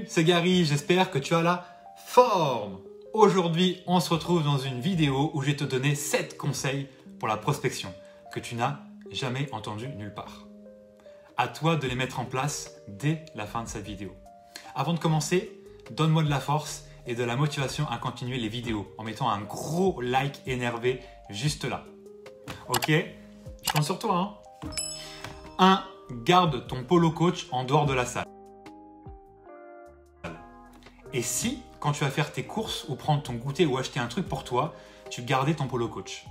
Salut, c'est Gary, j'espère que tu as la forme. Aujourd'hui, on se retrouve dans une vidéo où je vais te donner 7 conseils pour la prospection que tu n'as jamais entendu nulle part. À toi de les mettre en place dès la fin de cette vidéo. Avant de commencer, donne-moi de la force et de la motivation à continuer les vidéos en mettant un gros like énervé juste là. Ok? Je compte sur toi. 1. Garde ton polo coach en dehors de la salle. Et si, quand tu vas faire tes courses ou prendre ton goûter ou acheter un truc pour toi, tu gardais ton polo coach.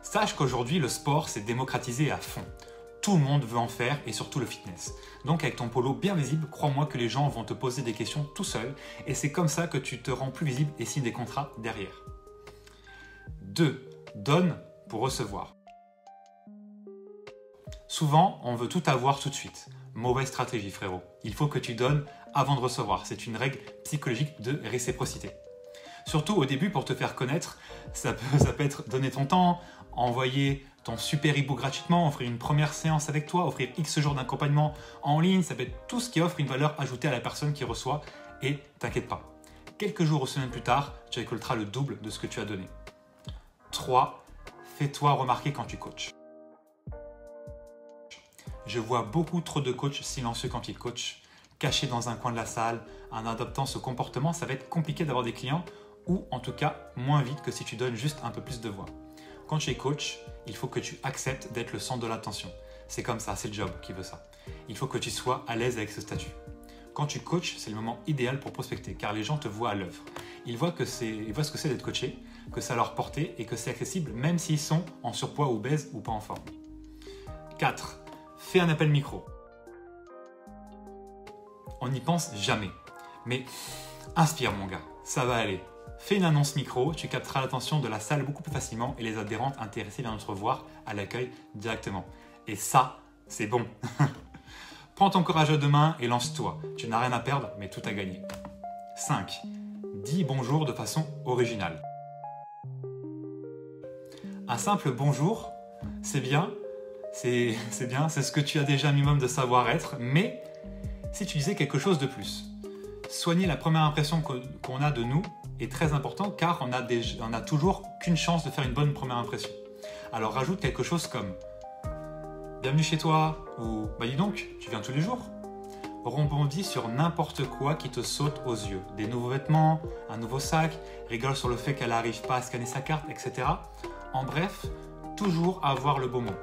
Sache qu'aujourd'hui, le sport s'est démocratisé à fond. Tout le monde veut en faire et surtout le fitness. Donc avec ton polo bien visible, crois-moi que les gens vont te poser des questions tout seuls et c'est comme ça que tu te rends plus visible et signes des contrats derrière. 2. Donne pour recevoir. Souvent, on veut tout avoir tout de suite. Mauvaise stratégie, frérot. Il faut que tu donnes avant de recevoir. C'est une règle psychologique de réciprocité. Surtout au début, pour te faire connaître, ça peut être donner ton temps, envoyer ton super e-book gratuitement, offrir une première séance avec toi, offrir X jours d'accompagnement en ligne. Ça peut être tout ce qui offre une valeur ajoutée à la personne qui reçoit. Et t'inquiète pas, quelques jours ou semaines plus tard, tu récolteras le double de ce que tu as donné. 3. Fais-toi remarquer quand tu coaches. Je vois beaucoup trop de coachs silencieux quand ils coachent, cachés dans un coin de la salle. En adoptant ce comportement, ça va être compliqué d'avoir des clients ou en tout cas moins vite que si tu donnes juste un peu plus de voix. Quand tu es coach, il faut que tu acceptes d'être le centre de l'attention. C'est comme ça, c'est le job qui veut ça. Il faut que tu sois à l'aise avec ce statut. Quand tu coaches, c'est le moment idéal pour prospecter car les gens te voient à l'œuvre. Ils voient ce que c'est d'être coaché, que ça leur portée et que c'est accessible même s'ils sont en surpoids, obèses ou pas en forme. 4. Fais un appel micro. On n'y pense jamais. Mais inspire mon gars, ça va aller. Fais une annonce micro, tu capteras l'attention de la salle beaucoup plus facilement et les adhérentes intéressées viendront te revoir à l'accueil directement. Et ça, c'est bon. Prends ton courage à deux mains et lance-toi. Tu n'as rien à perdre, mais tout à gagner. 5. Dis bonjour de façon originale. Un simple bonjour, c'est bien. C'est bien, c'est ce que tu as déjà un minimum de savoir-être, mais si tu disais quelque chose de plus. Soigner la première impression qu'on a de nous est très important car on a toujours qu'une chance de faire une bonne première impression. Alors rajoute quelque chose comme « Bienvenue chez toi » ou « Bah dis donc, tu viens tous les jours ?» Rebondis sur n'importe quoi qui te saute aux yeux. Des nouveaux vêtements, un nouveau sac, rigole sur le fait qu'elle n'arrive pas à scanner sa carte, etc. En bref, toujours avoir le beau mot.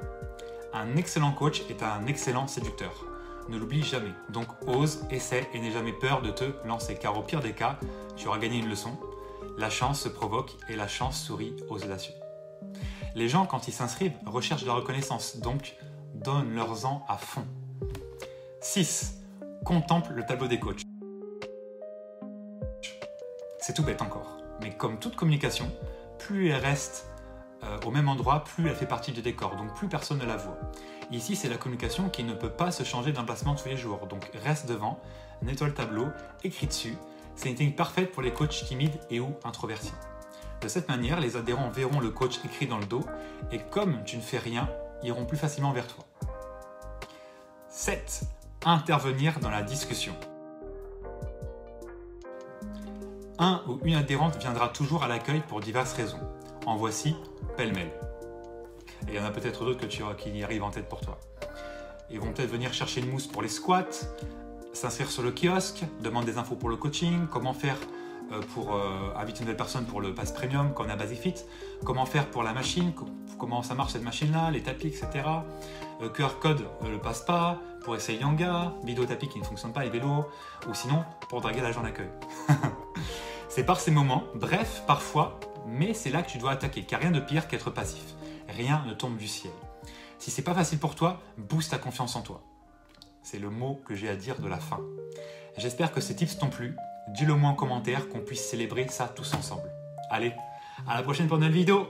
Un excellent coach est un excellent séducteur. Ne l'oublie jamais. Donc ose, essaie et n'aie jamais peur de te lancer. Car au pire des cas, tu auras gagné une leçon. La chance se provoque et la chance sourit aux audacieux. Les gens, quand ils s'inscrivent, recherchent de la reconnaissance. Donc donne-leur-en à fond. 6. Contemple le tableau des coachs. C'est tout bête encore. Mais comme toute communication, plus elle reste au même endroit, plus elle fait partie du décor, donc plus personne ne la voit. Ici, c'est la communication qui ne peut pas se changer d'emplacement tous les jours, donc reste devant, nettoie le tableau, écris dessus. C'est une technique parfaite pour les coachs timides et ou introvertis. De cette manière, les adhérents verront le coach écrit dans le dos et comme tu ne fais rien, ils iront plus facilement vers toi. 7. Intervenir dans la discussion. Un ou une adhérente viendra toujours à l'accueil pour diverses raisons. En voici pêle-mêle. Et il y en a peut-être d'autres qui y arrivent en tête pour toi. Ils vont peut-être venir chercher une mousse pour les squats, s'inscrire sur le kiosque, demander des infos pour le coaching, comment faire pour inviter une nouvelle personne pour le pass premium quand on a Basifit, comment faire pour la machine, comment ça marche cette machine-là, les tapis, etc. QR code ne passe pas, pour essayer Yanga, vidéo tapis qui ne fonctionne pas, les vélos, ou sinon pour draguer l'agent d'accueil. C'est par ces moments, bref, parfois, mais c'est là que tu dois attaquer, car rien de pire qu'être passif. Rien ne tombe du ciel. Si c'est pas facile pour toi, booste ta confiance en toi. C'est le mot que j'ai à dire de la fin. J'espère que ces tips t'ont plu. Dis-le moi en commentaire qu'on puisse célébrer ça tous ensemble. Allez, à la prochaine pour une nouvelle vidéo.